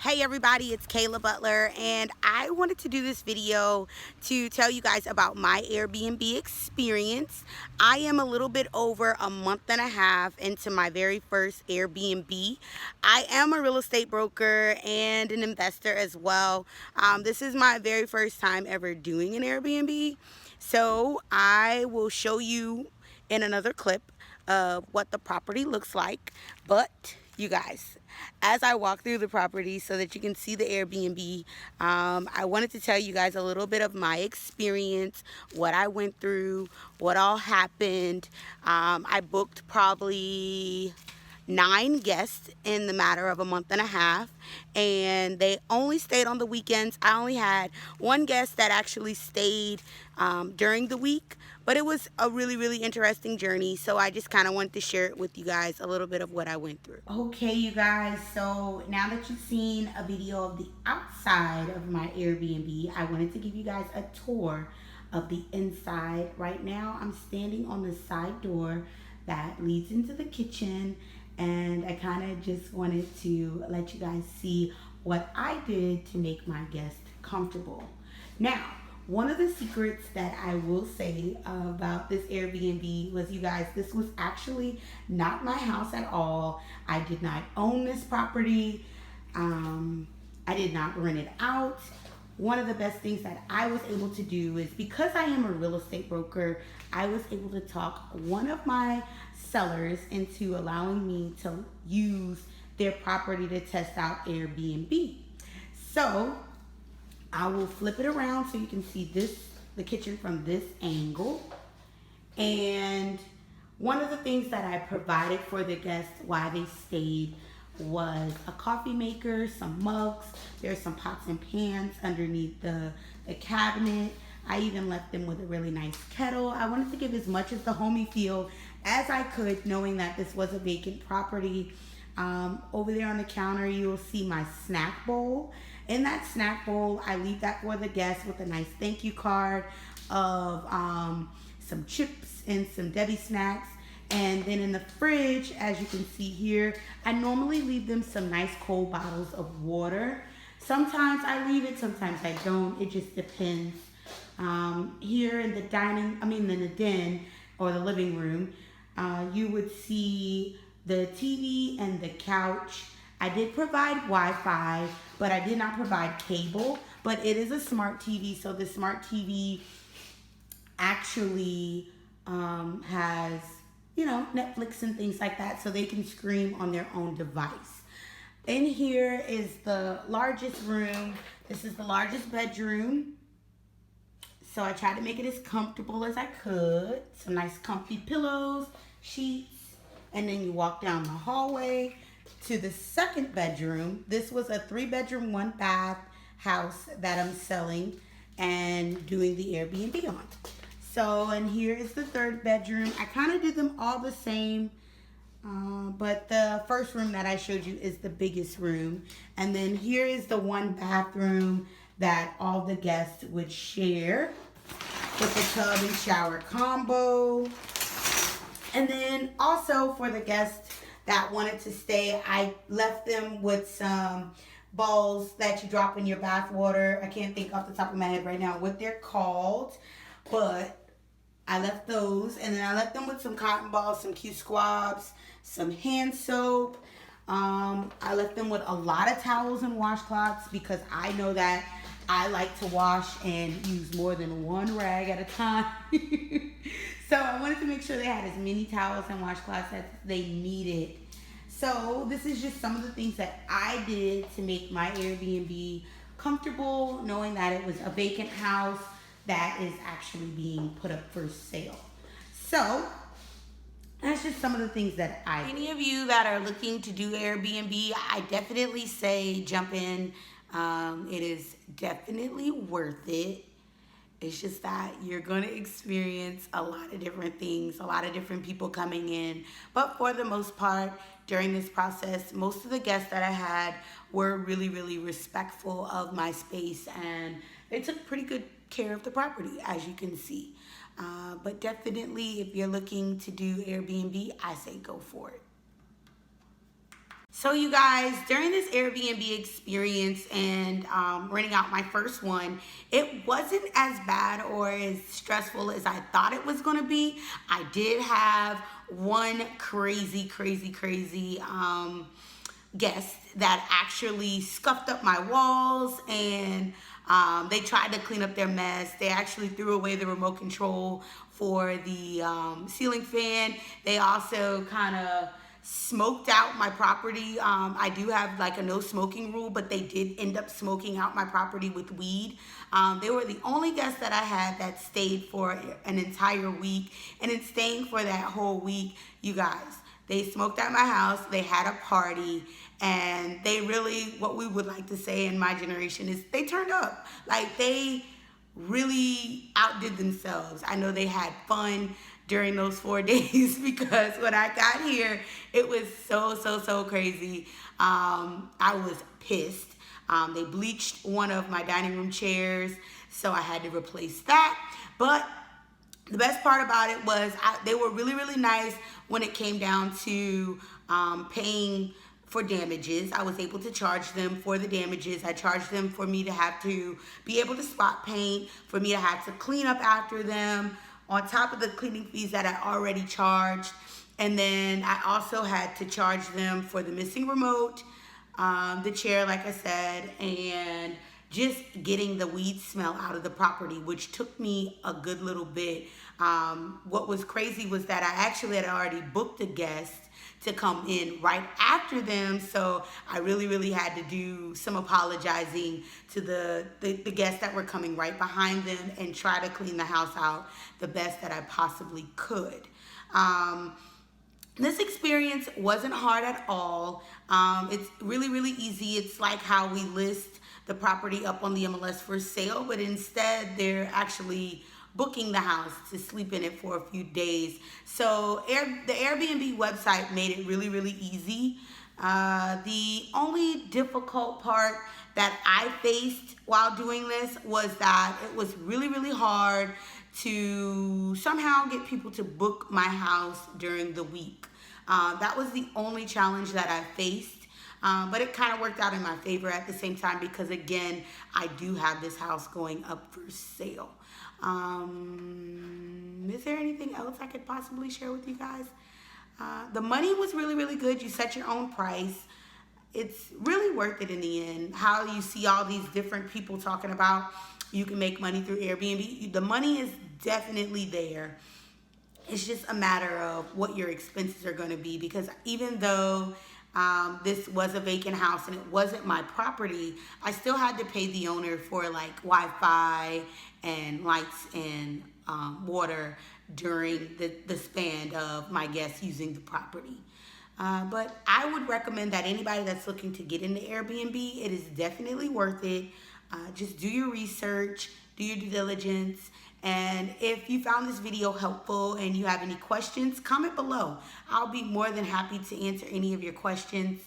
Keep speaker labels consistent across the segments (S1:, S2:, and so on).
S1: Hey everybody, it's Kayla Butler, and I wanted to do this video to tell you guys about my Airbnb experience. I am a little bit over a month and a half into my very first Airbnb. I am a real estate broker and an investor as well. This is my very first time ever doing an Airbnb, so I will show you in another clip of what the property looks like. But you guys, as I walk through the property so that you can see the Airbnb, I wanted to tell you guys a little bit of my experience, what I went through, what all happened. I booked probably 9 guests in the matter of a month and a half, and they only stayed on the weekends. I only had one guest that actually stayed during the week, but it was a really interesting journey, so I just kind of wanted to share it with you guys, a little bit of what I went through. Okay, you guys, so now that you've seen a video of the outside of my Airbnb, I wanted to give you guys a tour of the inside. Right now I'm standing on the side door that leads into the kitchen, and I kind of just wanted to let you guys see what I did to make my guests comfortable. Now, one of the secrets that I will say about this Airbnb was, you guys, this was actually not my house at all. I did not own this property. I did not rent it out. One of the best things that I was able to do is, because I am a real estate broker, I was able to talk one of my sellers into allowing me to use their property to test out Airbnb. So I will flip it around so you can see the kitchen from this angle. And one of the things that I provided for the guests while they stayed was a coffee maker, some mugs. There's some pots and pans underneath the cabinet. I even left them with a really nice kettle. I wanted to give as much of the homey feel as I could, knowing that this was a vacant property. Over there on the counter, you'll see my snack bowl. In that snack bowl, I leave that for the guests with a nice thank you card of some chips and some Debbie snacks. And then in the fridge, as you can see here, I normally leave them some nice cold bottles of water. Sometimes I leave it, sometimes I don't. It just depends. Here in the in the den or the living room, you would see the TV and the couch. I did provide Wi-Fi, but I did not provide cable. But it is a smart TV, so the smart TV actually has, Netflix and things like that, so they can stream on their own device. In here is the largest room. This is the largest bedroom. So I tried to make it as comfortable as I could. Some nice comfy pillows, sheets, and then you walk down the hallway to the second bedroom. This was a 3-bedroom, 1-bath house that I'm selling and doing the Airbnb on. So, and here is the third bedroom. I kind of did them all the same, but the first room that I showed you is the biggest room. And then here is the 1 bathroom that all the guests would share with the tub and shower combo. And then also for the guests that wanted to stay, I left them with some balls that you drop in your bath water. I can't think off the top of my head right now what they're called, but I left those. And then I left them with some cotton balls, some Q-Squabs, some hand soap. I left them with a lot of towels and washcloths because I know that I like to wash and use more than one rag at a time. So I wanted to make sure they had as many towels and washcloths as they needed. So this is just some of the things that I did to make my Airbnb comfortable, knowing that it was a vacant house that is actually being put up for sale. So that's just some of the things that I did. Any of you that are looking to do Airbnb, I definitely say jump in. It is definitely worth it. It's just that you're going to experience a lot of different things, a lot of different people coming in. But for the most part, during this process, most of the guests that I had were really respectful of my space, and they took pretty good care of the property, as you can see. But definitely, if you're looking to do Airbnb, I say go for it. So you guys, during this Airbnb experience and renting out my first one, it wasn't as bad or as stressful as I thought it was going to be. I did have one crazy guest that actually scuffed up my walls, and they tried to clean up their mess. They actually threw away the remote control for the ceiling fan. They also kind of smoked out my property. I do have like a no smoking rule, but they did end up smoking out my property with weed. They were the only guests that I had that stayed for an entire week. And in staying for that whole week, you guys, they smoked at my house, they had a party, and they really, what we would like to say in my generation is they turned up. Like, they really outdid themselves. I know they had fun during those 4 days because when I got here, it was so crazy. I was pissed. They bleached one of my dining room chairs, so I had to replace that. But the best part about it was they were really nice when it came down to paying for damages. I was able to charge them for the damages. I charged them for me to have to be able to spot paint, for me to have to clean up after them, on top of the cleaning fees that I already charged. And then I also had to charge them for the missing remote, the chair, like I said, and just getting the weed smell out of the property, which took me a good little bit. What was crazy was that I actually had already booked a guest to come in right after them, so I really had to do some apologizing to the guests that were coming right behind them and try to clean the house out the best that I possibly could. This experience wasn't hard at all. It's really easy. It's like how we list the property up on the MLS for sale, but instead they're actually booking the house to sleep in it for a few days. So the Airbnb website made it really easy. The only difficult part that I faced while doing this was that it was really hard to somehow get people to book my house during the week. That was the only challenge that I faced. But it kind of worked out in my favor at the same time because, again, I do have this house going up for sale. Is there anything else I could possibly share with you guys? The money was really good. You set your own price. It's really worth it in the end. How you see all these different people talking about you can make money through Airbnb. The money is definitely there. It's just a matter of what your expenses are going to be, because even though this was a vacant house and it wasn't my property, I still had to pay the owner for like Wi-Fi and lights and water during the span of my guests using the property. But I would recommend that anybody that's looking to get into Airbnb, it is definitely worth it. Just do your research, do your due diligence. And if you found this video helpful and you have any questions, comment below. I'll be more than happy to answer any of your questions.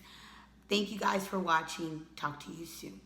S1: Thank you guys for watching. Talk to you soon.